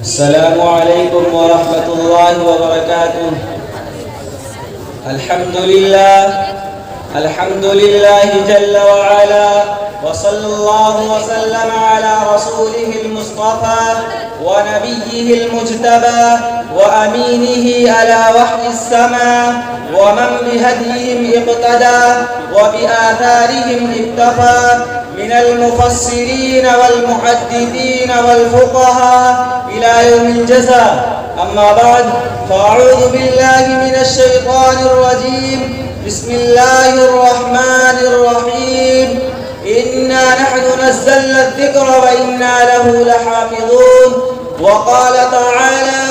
السلام عليكم ورحمة الله وبركاته. الحمد لله جل وعلا، وصلى الله وسلم على رسوله المصطفى ونبيه المجتبى وأمينه على وحي السماء، ومن بهديهم اقتدى وبآثارهم اكتفى من المفسرين والمحدثين والفقهاء إلى يوم الجزاء. أما بعد، فأعوذ بالله من الشيطان الرجيم. بسم الله الرحمن الرحيم. إنا نحن نزلنا الذكر وإنا له لحافظون. وقال تعالى: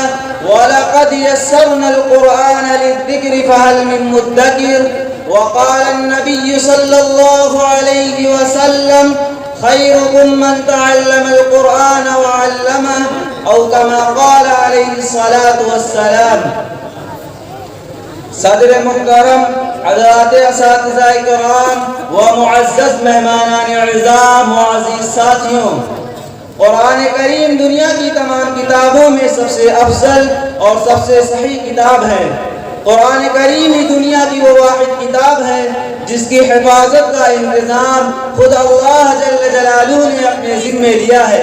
ولقد يسرنا القرآن للذكر فهل من مدكر. وقال النبي صلى الله عليه وسلم: خيركم من تعلم القرآن وعلمه، أو كما قال عليه الصلاة والسلام. صدر محترم، حضرات اساتذہ کرام و معزز مہمانان اعزام و عزیز ساتھیوں، قرآن کریم دنیا کی تمام کتابوں میں سب سے افضل اور سب سے صحیح کتاب ہے۔ قرآن کریم ہی دنیا کی وہ واحد کتاب ہے جس کی حفاظت کا انتظام خود اللہ جل جلالہ نے اپنے ذمے لیا ہے۔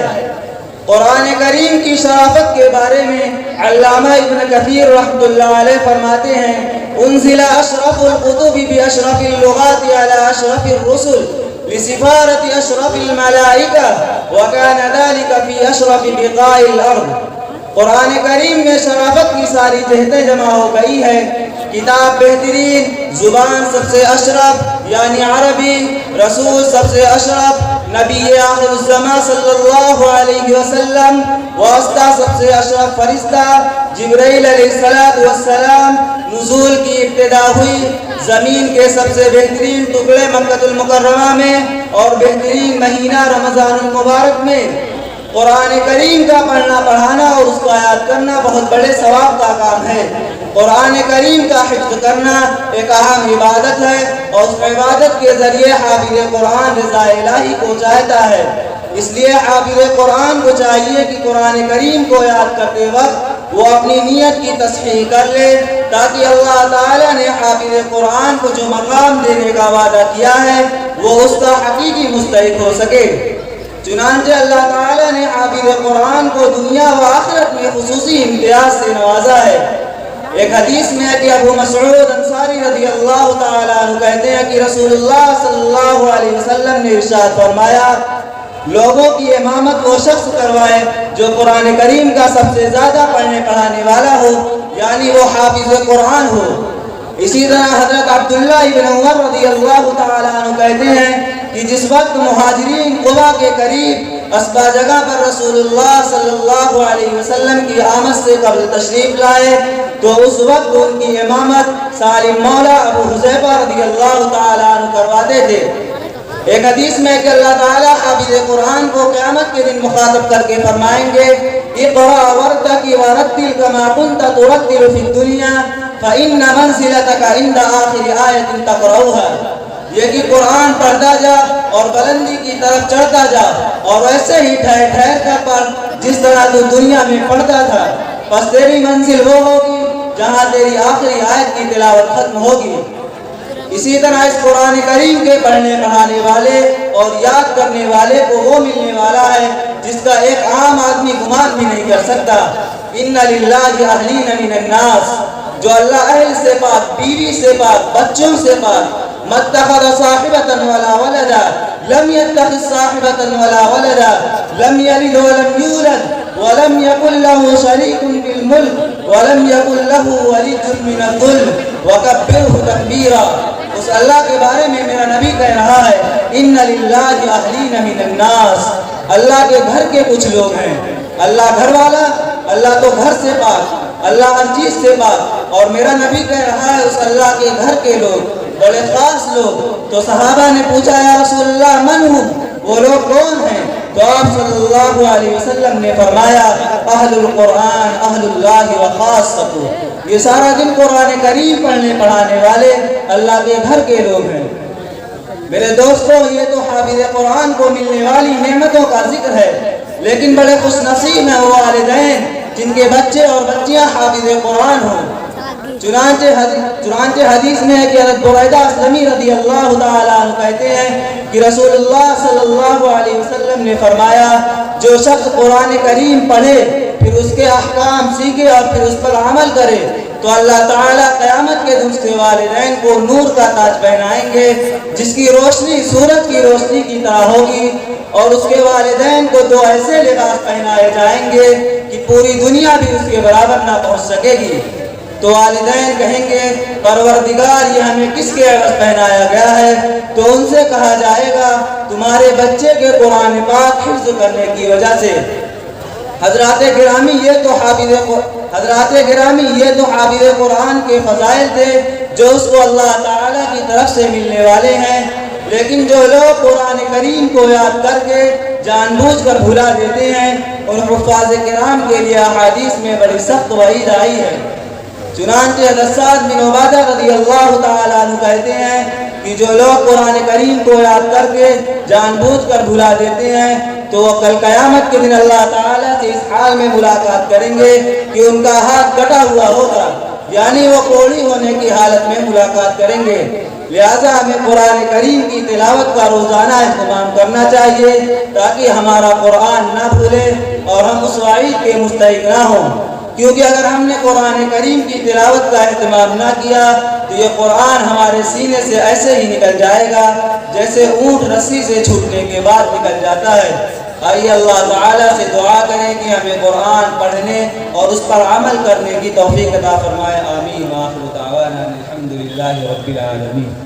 قرآن کریم کی شرافت کے بارے میں علامہ ابن کثیر رحمۃ اللہ علیہ فرماتے ہیں: انزل اشرف الکتب باشرف اللغات على اشرف الرسل لسفارة اشرف الملائکہ وكان ذلك في اشرف بقاع الارض۔ قرآن کریم میں شرافت کی ساری جہتیں جمع ہو گئی ہے۔ کتاب بہترین، زبان سب سے اشرف یعنی عربی، رسول سب سے اشرف نبی آخر الزمان صلی اللہ علیہ وسلم، واسطہ سب سے اشرف فرشتہ جبرائیل علیہ السلام، نزول کی ابتدا ہوئی زمین کے سب سے بہترین ٹکڑے مکہ المکرمہ میں اور بہترین مہینہ رمضان المبارک میں۔ قرآن کریم کا پڑھنا پڑھانا اور اس کو یاد کرنا بہت بڑے ثواب کا کام ہے۔ قرآن کریم کا حفظ کرنا ایک اہم عبادت ہے اور اس عبادت کے ذریعے حافظ قرآن رضا الہی کو چاہتا ہے۔ اس لیے حافظ قرآن کو چاہیے کہ قرآن کریم کو یاد کرتے وقت وہ اپنی نیت کی تصحیح کر لے تاکہ اللہ تعالیٰ نے حافظ قرآن کو جو مقام دینے کا وعدہ کیا ہے وہ اس کا حقیقی مستحق ہو سکے۔ چنانچہ اللہ تعالیٰ نے حافظ قرآن کو دنیا و آخرت میں خصوصی امتیاز سے نوازا ہے۔ ایک حدیث میں ہے کہ ابو مسعود انصاری رضی اللہ تعالیٰ عنہ کہتے ہیں کہ رسول اللہ صلی اللہ علیہ وسلم نے ارشاد فرمایا: لوگوں کی امامت وہ شخص کروائے جو قرآن کریم کا سب سے زیادہ پڑھنے پڑھانے والا ہو، یعنی وہ حافظ قرآن ہو۔ اسی طرح حضرت عبداللہ ابن عمر رضی اللہ تعالیٰ عنہ کہتے ہیں کہ جس وقت مہاجرین قبا کے قریب اسبا جگہ پر رسول اللہ صلی اللہ علیہ وسلم کی آمد سے قبل تشریف لائے تو اس وقت ان کی امامت سالم مولا ابو حذیفہ رضی اللہ تعالیٰ عنہ کرواتے تھے۔ ایک حدیث میں کہ اللہ تعالیٰ حافظ قرآن کو قیامت کے دن مخاطب کر کے فرمائیں گے: اقرأ وارتقِ ورتل كما كنت ترتل في الدنيا فإن منزلتك عند آخر آية تقرأها۔ یہ کہ قرآن پڑھتا جا اور بلندی کی طرف چڑھتا جا اور ویسے ہی ٹھہر ٹھہر کر پڑھ جس طرح تو دنیا میں پڑھتا تھا، بس تیری منزل وہ ہوگی جہاں تیری آخری آیت کی تلاوت ختم ہوگی۔ اسی طرح اس قرآن کریم کے پڑھنے پڑھانے والے اور یاد کرنے والے کو وہ ملنے والا ہے جس کا ایک عام آدمی گمان بھی نہیں کر سکتا۔ ان للہ اہلین من الناس، جو اللہ اہل سے پاک، بیوی سے پاک، بچوں سے پاک، متخذ صاحبۃ ولا ولدا لم يتخذ صاحبۃ ولا ولدا لم یلد ولم یولد ولم یکن له شریک فی الملک ولم یکن له ولی من الذل وکبرہ تکبیرا۔ اس اللہ کے بارے میں میرا نبی کہہ رہا ہے: ان للہ اہلین من الناس، اللہ کے گھر کے کچھ لوگ ہیں۔ اللہ گھر والا، اللہ تو گھر سے پاک، اللہ ہر چیز سے پاک، اور میرا نبی کہہ رہا ہے اس اللہ کے گھر کے لوگ بڑے خاص لوگ۔ تو صحابہ نے پوچھا: یا رسول اللہ من ہوں، وہ لوگ کون ہیں؟ تو آپ صلی اللہ علیہ وسلم نے فرمایا: اہل القرآن اہل اللہ و خاصتہ، یہ سارا دن قرآن کریم پڑھنے پڑھانے والے اللہ کے گھر کے لوگ ہیں۔ میرے دوستوں، یہ تو حافظ قرآن کو ملنے والی نعمتوں کا ذکر ہے، لیکن بڑے خوش نصیب ہیں وہ والدین جن کے بچے اور بچیاں حافظ قرآن ہوں۔ چنانچہ حدیث میں ہے کہ حضرت بريدہ اسلمی رضی اللہ تعالیٰ عنہ کہتے ہیں کہ رسول اللہ صلی اللہ علیہ وسلم نے فرمایا، جو شخص قرآن کریم پڑھے پھر اس کے احکام سیکھے اور پھر اس پر عمل کرے تو اللہ تعالیٰ قیامت کے دن اس کے والدین کو نور کا تاج پہنائیں گے جس کی روشنی سورج کی روشنی کی طرح ہوگی، اور اس کے والدین کو دو ایسے لباس پہنائے جائیں گے کہ پوری دنیا بھی اس کے برابر نہ پہنچ سکے گی۔ تو والدین کہیں گے، پروردگار یہ ہمیں کس کے عوض پہنایا گیا ہے؟ تو ان سے کہا جائے گا، تمہارے بچے کے قرآن پاک حفظ کرنے کی وجہ سے۔ حضرات گرامی یہ تو حافظ قرآن کے فضائل تھے جو اس کو اللہ تعالیٰ کی طرف سے ملنے والے ہیں، لیکن جو لوگ قرآن کریم کو یاد کر کے جان بوجھ کر بھلا دیتے ہیں ان حفاظ کرام کے لیے احادیث میں بڑی سخت وعید آئی ہے۔ چنانچہ حضرت سعد بن عبادہ رضی اللہ تعالیٰ عنہ کہتے ہیں کہ جو لوگ قرآن کریم کو یاد کر کے جان بوجھ کر بھلا دیتے ہیں تو وہ کل قیامت کے دن اللہ تعالیٰ سے اس حال میں ملاقات کریں گے کہ ان کا ہاتھ کٹا ہوا ہوگا، یعنی وہ کوڑی ہونے کی حالت میں ملاقات کریں گے۔ لہذا ہمیں قرآن کریم کی تلاوت کا روزانہ اہتمام کرنا چاہیے تاکہ ہمارا قرآن نہ بھولے اور ہم اس وعید کے مستحق نہ ہوں، کیونکہ اگر ہم نے قرآن کریم کی تلاوت کا اہتمام نہ کیا تو یہ قرآن ہمارے سینے سے ایسے ہی نکل جائے گا جیسے اونٹ رسی سے چھوٹنے کے بعد نکل جاتا ہے۔ آئیے اللہ تعالیٰ سے دعا کریں کہ ہمیں قرآن پڑھنے اور اس پر عمل کرنے کی توفیق عطا فرمائے۔ آمین۔ وآخر دعوانا الحمدللہ رب العالمین۔